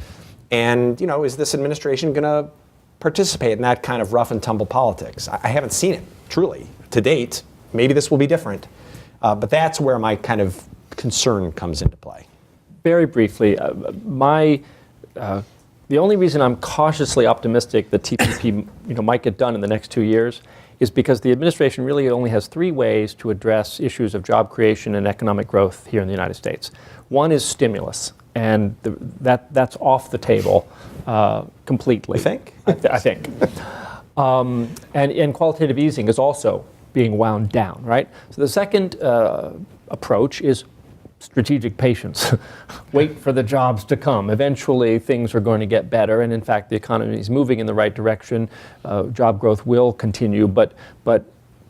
[SPEAKER 3] And, is this administration going to participate in that kind of rough and tumble politics? I haven't seen it, truly, to date. Maybe this will be different. But that's where my kind of concern comes into play.
[SPEAKER 2] Very briefly, the only reason I'm cautiously optimistic that TPP might get done in the next 2 years is because the administration really only has 3 ways to address issues of job creation and economic growth here in the United States. One is stimulus, and that's off the table completely.
[SPEAKER 3] You think?
[SPEAKER 2] I think. And qualitative easing is also being wound down, right? So the second approach is strategic patience. Wait for the jobs to come. Eventually, things are going to get better, and in fact, the economy is moving in the right direction. Job growth will continue, but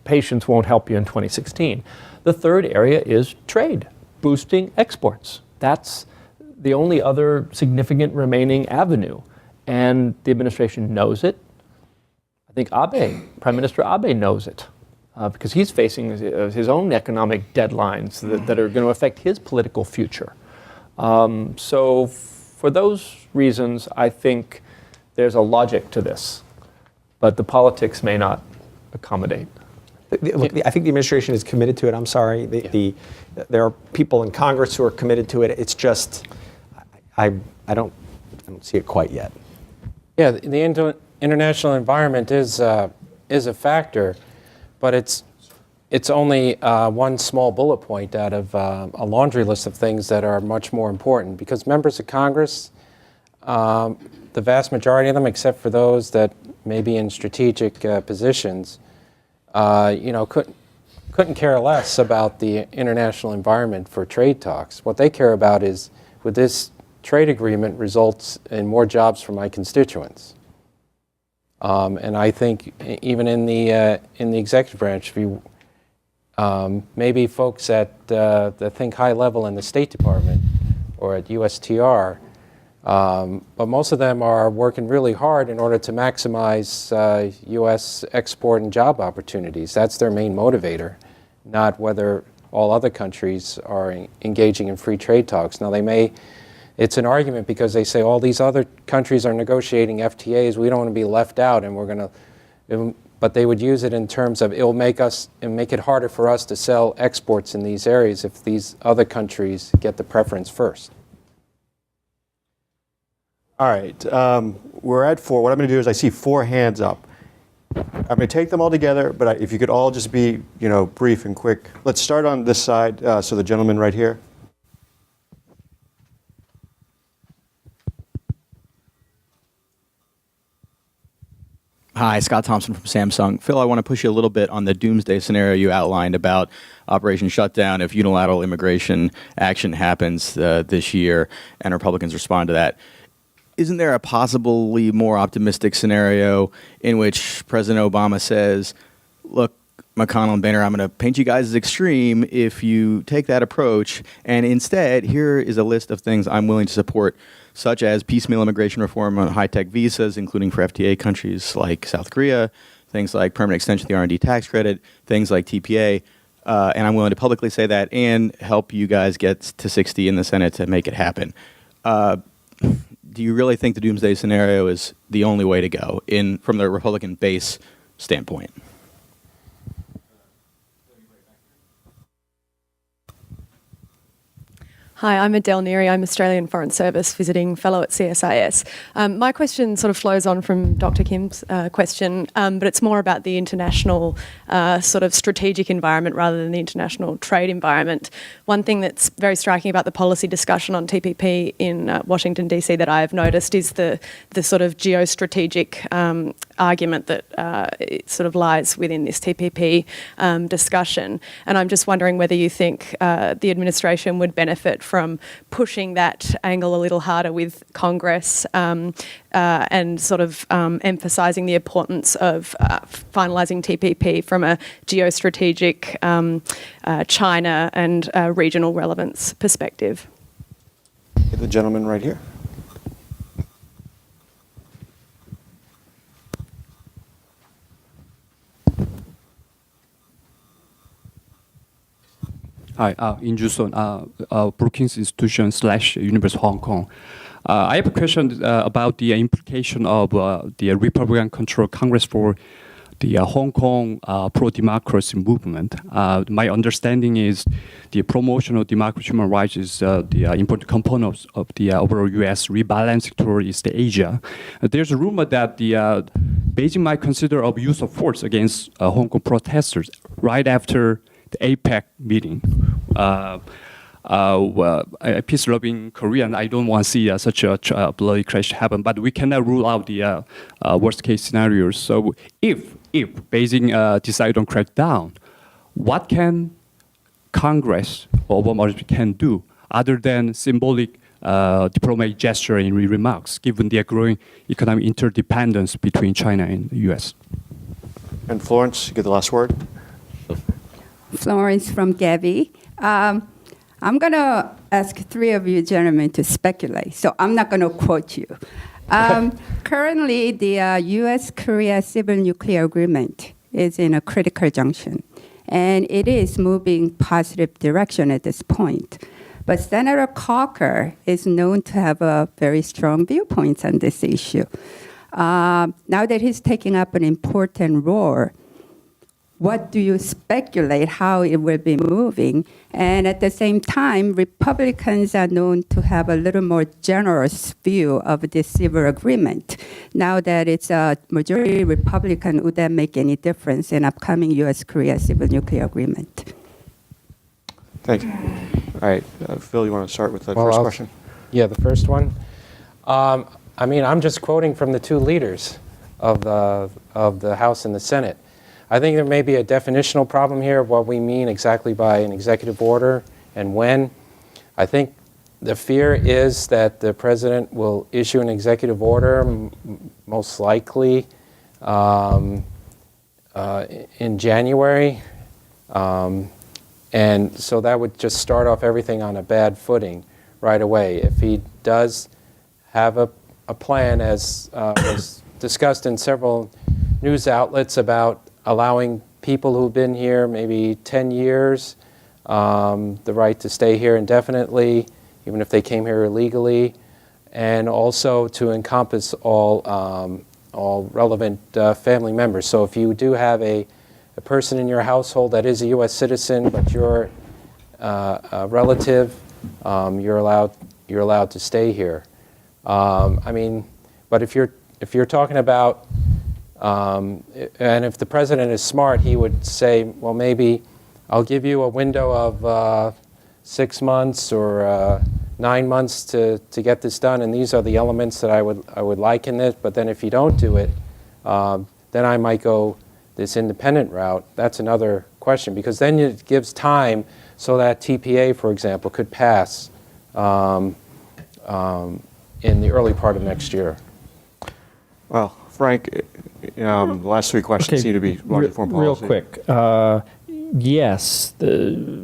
[SPEAKER 2] patience won't help you in 2016. The third area is trade, boosting exports. That's the only other significant remaining avenue, and the administration knows it. I think Prime Minister Abe knows it. Because he's facing his own economic deadlines that are going to affect his political future. So for those reasons, I think there's a logic to this, but the politics may not accommodate.
[SPEAKER 3] Look, I think the administration is committed to it. I'm sorry. There are people in Congress who are committed to it. It's just, I don't see it quite yet.
[SPEAKER 4] Yeah, the international environment is a factor. But it's only one small bullet point out of a laundry list of things that are much more important. Because members of Congress, the vast majority of them, except for those that may be in strategic positions, couldn't care less about the international environment for trade talks. What they care about is, would this trade agreement results in more jobs for my constituents? And I think even in the executive branch, maybe folks that think high level in the State Department or at USTR, but most of them are working really hard in order to maximize U.S. export and job opportunities. That's their main motivator, not whether all other countries are engaging in free trade talks. Now, it's an argument because they say all these other countries are negotiating FTAs. We don't want to be left out, and but they would use it in terms of it'll make it harder for us to sell exports in these areas if these other countries get the preference first.
[SPEAKER 1] All right, we're at 4. What I'm going to do is I see 4 hands up. I'm going to take them all together, but if you could all just be, brief and quick. Let's start on this side. So the gentleman right here.
[SPEAKER 8] Hi, Scott Thompson from Samsung. Phil, I want to push you a little bit on the doomsday scenario you outlined about Operation Shutdown if unilateral immigration action happens this year and Republicans respond to that. Isn't there a possibly more optimistic scenario in which President Obama says, look, McConnell and Boehner, I'm going to paint you guys as extreme if you take that approach, and instead, here is a list of things I'm willing to support, such as piecemeal immigration reform on high-tech visas, including for FTA countries like South Korea, things like permanent extension of the R&D tax credit, things like TPA, and I'm willing to publicly say that and help you guys get to 60 in the Senate to make it happen. Do you really think the doomsday scenario is the only way to go from the Republican base standpoint?
[SPEAKER 9] Hi, I'm Adele Neary. I'm Australian Foreign Service visiting fellow at CSIS. My question sort of flows on from Dr. Kim's question, but it's more about the international sort of strategic environment rather than the international trade environment. One thing that's very striking about the policy discussion on TPP in Washington, D.C. that I've noticed is the sort of geostrategic argument that it sort of lies within this TPP discussion. And I'm just wondering whether you think the administration would benefit from pushing that angle a little harder with Congress and sort of emphasising the importance of finalising TPP from a geostrategic China and regional relevance perspective.
[SPEAKER 1] The gentleman right here.
[SPEAKER 10] Hi, Injuson, Brookings Institution / University of Hong Kong. I have a question about the implication of the Republican-controlled Congress for the Hong Kong pro-democracy movement. My understanding is the promotion of democracy and human rights is the important component of the overall U.S. rebalancing toward East Asia. There's a rumor that the Beijing might consider of use of force against Hong Kong protesters right after the APEC meeting. Peace-loving Korean, I don't want to see such a bloody crash happen, but we cannot rule out the worst-case scenarios. So if Beijing decide on crack down, what can Congress or Obama can do other than symbolic diplomatic gesture and remarks, given the growing economic interdependence between China and the U.S.?
[SPEAKER 1] And Florence, you get the last word.
[SPEAKER 11] Florence from Gavi. I'm going to ask three of you gentlemen to speculate, so I'm not going to quote you. Currently, the U.S.-Korea civil nuclear agreement is in a critical junction, and it is moving positive direction at this point. But Senator Corker is known to have a very strong viewpoints on this issue. Now that he's taking up an important role, what do you speculate how it will be moving? And at the same time, Republicans are known to have a little more generous view of this civil agreement. Now that it's a majority Republican, would that make any difference in upcoming U.S.-Korea civil nuclear agreement?
[SPEAKER 1] Thank you. All right, Phil, you want to start with the first question?
[SPEAKER 4] Yeah, the first one. I mean, I'm just quoting from the two leaders of the House and the Senate. I think there may be a definitional problem here of what we mean exactly by an executive order and when. I think the fear is that the president will issue an executive order, most likely in January. And so that would just start off everything on a bad footing right away. If he does have a plan, as was discussed in several news outlets, about allowing people who've been here maybe 10 years the right to stay here indefinitely, even if they came here illegally, and also to encompass all relevant family members. So if you do have a person in your household that is a U.S. citizen, but you're a relative, you're allowed to stay here. I mean, but if you're talking about and if the president is smart, he would say, well, maybe I'll give you a window of 6 months or 9 months to get this done, and these are the elements that I would like in this. But then if you don't do it, then I might go this independent route. That's another question, because then it gives time so that TPA, for example, could pass in the early part of next year.
[SPEAKER 1] Well, Frank, the last three questions seem to be largely foreign policy.
[SPEAKER 12] Real quick. Yes,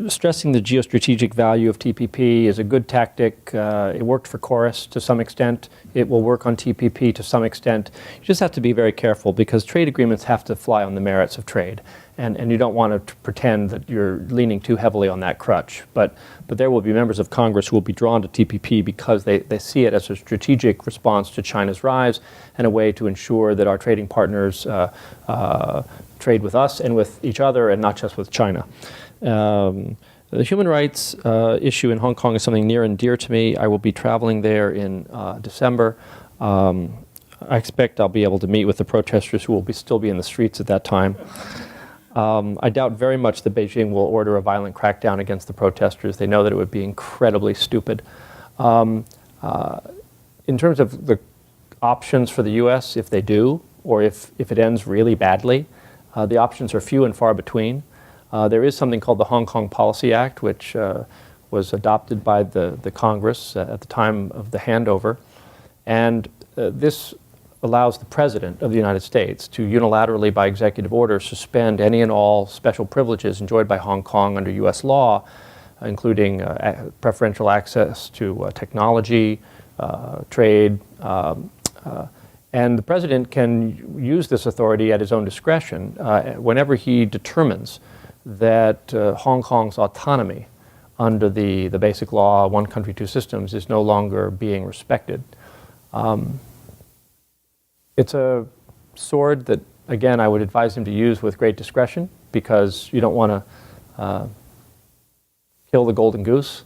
[SPEAKER 12] stressing the geostrategic value of TPP is a good tactic. It worked for Chorus to some extent. It will work on TPP to some extent. You just have to be very careful, because trade agreements have to fly on the merits of trade. And you don't want to pretend that you're leaning too heavily on that crutch. But there will be members of Congress who will be drawn to TPP because they see it as a strategic response to China's rise and a way to ensure that our trading partners trade with us and with each other and not just with China. The human rights issue in Hong Kong is something near and dear to me. I will be traveling there in December. I expect I'll be able to meet with the protesters who will still be in the streets at that time. I doubt very much that Beijing will order a violent crackdown against the protesters. They know that it would be incredibly stupid. In terms of the options for the U.S., if they do, or if it ends really badly. The options are few and far between. There is something called the Hong Kong Policy Act, which was adopted by the Congress at the time of the handover. And this allows the President of the United States to unilaterally, by executive order, suspend any and all special privileges enjoyed by Hong Kong under U.S. law, including preferential access to technology, trade, and the President can use this authority at his own discretion whenever he determines that Hong Kong's autonomy under the basic law, one country, two systems, is no longer being respected. It's a sword that, again, I would advise him to use with great discretion, because you don't want to kill the golden goose.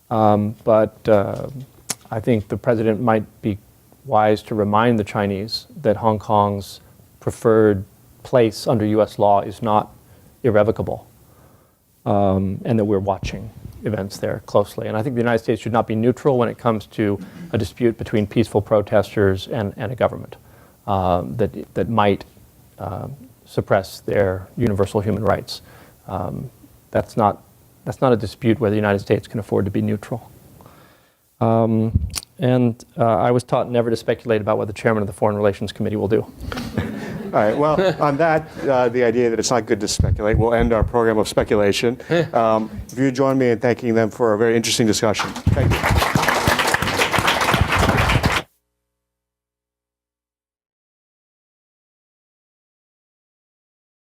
[SPEAKER 12] But I think the President might be wise to remind the Chinese that Hong Kong's preferred place under U.S. law is not irrevocable, and that we're watching events there closely. And I think the United States should not be neutral when it comes to a dispute between peaceful protesters and a government that might suppress their universal human rights. That's not a dispute where the United States can afford to be neutral. And I was taught never to speculate about what the chairman of the Foreign Relations Committee will do.
[SPEAKER 1] All right, well, on that, the idea that it's not good to speculate, we'll end our program of speculation. If you join me in thanking them for a very interesting discussion. Thank you.